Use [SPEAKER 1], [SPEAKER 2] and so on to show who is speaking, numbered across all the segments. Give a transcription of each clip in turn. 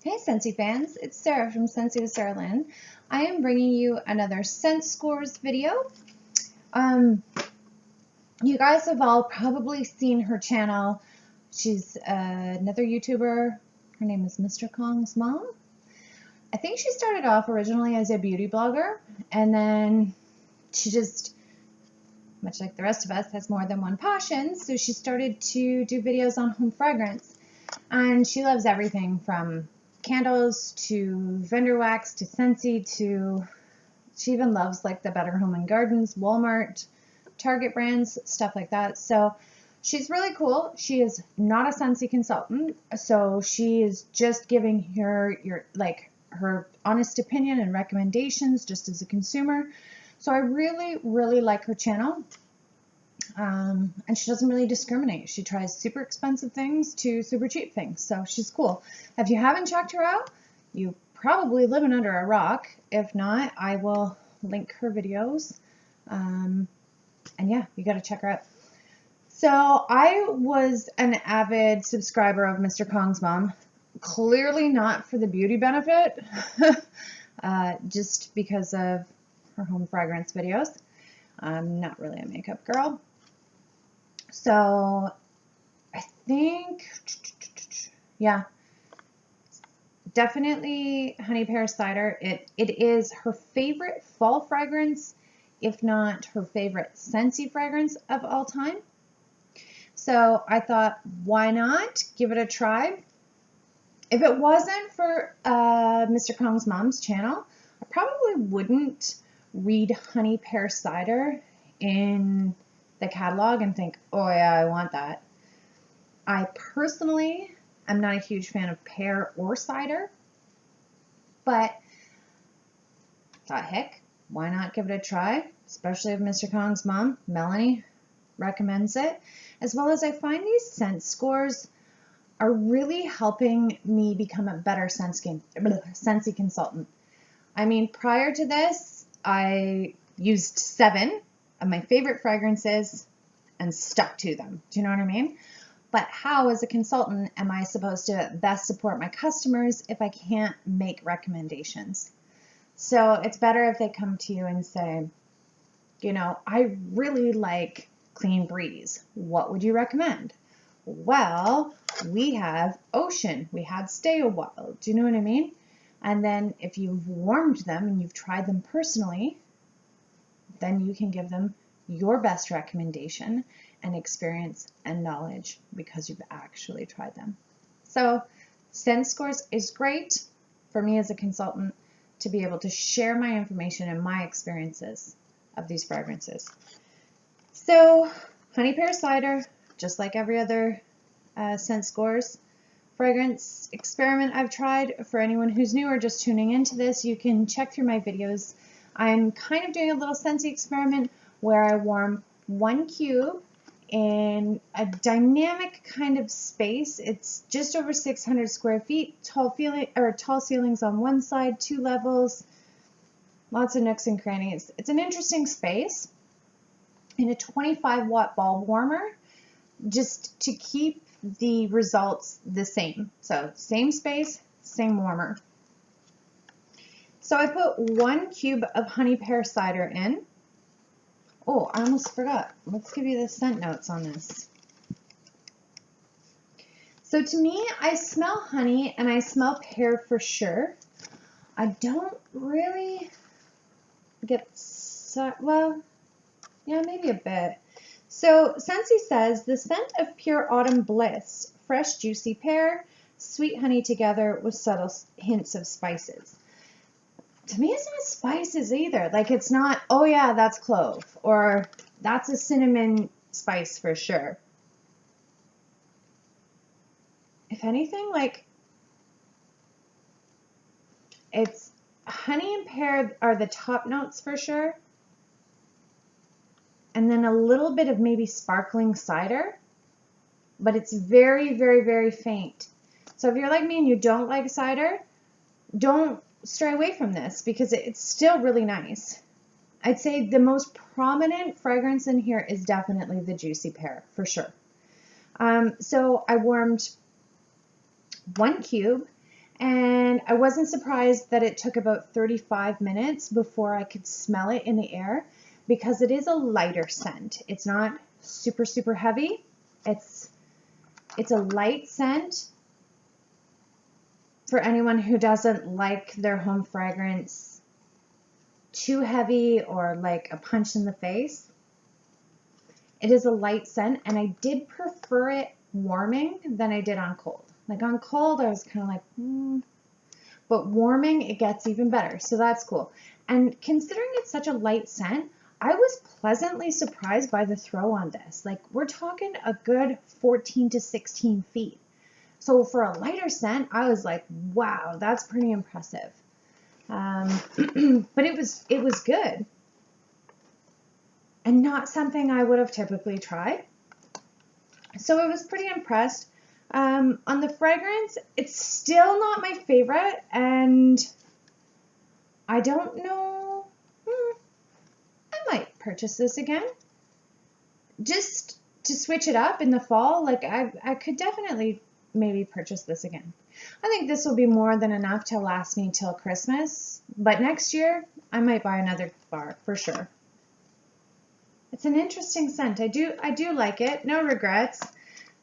[SPEAKER 1] Hey Scentsy fans, it's Sarah from Scentsy with Sarah Lynn. I am bringing you another scent scores video. You guys have all probably seen her channel. She's another YouTuber. Her name is Mr. Kong's mom. I think she started off originally as a beauty blogger, and then she just, much like the rest of us, has more than one passion, so she started to do videos on home fragrance. And she loves everything from candles to vendor wax to Scentsy to, she even loves like the Better Home and Gardens, Walmart, Target brands, stuff like that. So she's really cool. She is not a Scentsy consultant, so she is just giving her her honest opinion and recommendations just as a consumer. So I really like her channel. And she doesn't really discriminate. She tries super expensive things to super cheap things. So she's cool. If you haven't checked her out, you probably living under a rock. If not, I will link her videos. And yeah, you got to check her out. So I was an avid subscriber of Mr. Kong's mom. Clearly not for the beauty benefit, just because of her home fragrance videos. I'm not really a makeup girl. So I think, yeah, definitely Honey Pear Cider. It is her favorite fall fragrance, if not her favorite Scentsy fragrance of all time. So I thought, why not give it a try? If it wasn't for Mr. Kong's mom's channel, I probably wouldn't read Honey Pear Cider in the catalog and think, oh yeah, I want that. I personally am not a huge fan of pear or cider, but thought, heck, why not give it a try? Especially if Mr. Kong's mom, Melanie, recommends it. As well as I find these scent scores are really helping me become a better Scentsy consultant. I mean, prior to this, I used 7 of my favorite fragrances and stuck to them. Do you know what I mean? But how, as a consultant, am I supposed to best support my customers if I can't make recommendations? So it's better if they come to you and say, you know, I really like Clean Breeze. What would you recommend? Well, we have Ocean. We had Stay a While. Do you know what I mean? And then if you've warmed them and you've tried them personally, then you can give them your best recommendation and experience and knowledge because you've actually tried them. So Scent Scores is great for me as a consultant to be able to share my information and my experiences of these fragrances. So Honey Pear Cider, just like every other Scent Scores fragrance experiment I've tried. For anyone who's new or just tuning into this, you can check through my videos. I'm kind of doing a little Scentsy experiment where I warm 1 cube in a dynamic kind of space. It's just over 600 square feet, tall ceilings on one side, 2 levels, lots of nooks and crannies. It's an interesting space in a 25-watt bulb warmer, just to keep the results the same. So same space, same warmer. So I put 1 cube of Honey Pear Cider in. Oh, I almost forgot. Let's give you the scent notes on this. So to me, I smell honey and I smell pear for sure. I don't really get, well, yeah, maybe a bit. So Scentsy says, the scent of pure autumn bliss, fresh juicy pear, sweet honey together with subtle hints of spices. To me, it's not spices either. Like, it's not, oh yeah, that's clove, or that's a cinnamon spice for sure. If anything, like, it's honey and pear are the top notes for sure. And then a little bit of maybe sparkling cider, but it's very faint. So if you're like me and you don't like cider, don't stray away from this because it's still really nice. I'd say the most prominent fragrance in here is definitely the juicy pear, for sure. So I warmed 1 cube And I wasn't surprised that it took about 35 minutes before I could smell it in the air, because it is a lighter scent. It's not super, super heavy. It's a light scent for anyone who doesn't like their home fragrance too heavy or like a punch in the face. It is a light scent, and I did prefer it warming than I did on cold. Like on cold, I was kind of like, but warming, it gets even better. So that's cool. And considering it's such a light scent, I was pleasantly surprised by the throw on this. Like, we're talking a good 14 to 16 feet. So for a lighter scent, I was like, wow, that's pretty impressive. But it was good. And not something I would have typically tried. So I was pretty impressed. On the fragrance, it's still not my favorite, and I don't know. I might purchase this again, just to switch it up in the fall. Like I could definitely maybe purchase this again. I think this will be more than enough to last me till Christmas, but next year I might buy another bar for sure. It's an interesting scent. I do like it. No regrets.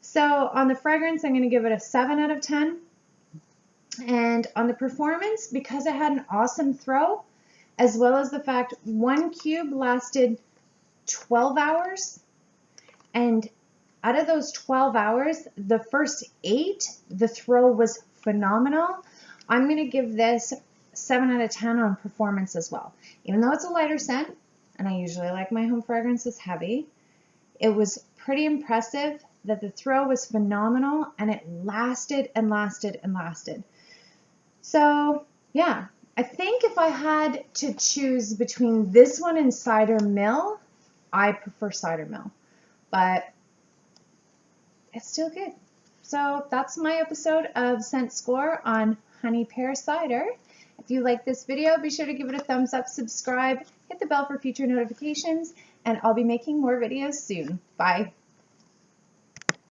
[SPEAKER 1] So on the fragrance, I'm going to give it a 7 out of 10. And on the performance, because I had an awesome throw, as well as the fact one cube lasted 12 hours, and out of those 12 hours, the first 8, the throw was phenomenal. I'm going to give this 7 out of 10 on performance as well. Even though it's a lighter scent, and I usually like my home fragrances heavy, it was pretty impressive that the throw was phenomenal, and it lasted and lasted and lasted. So yeah, I think if I had to choose between this one and Cider Mill, I prefer Cider Mill, but it's still good. So that's my episode of Scent Score on Honey Pear Cider. If you like this video, be sure to give it a thumbs up, subscribe, hit the bell for future notifications, and I'll be making more videos soon. Bye.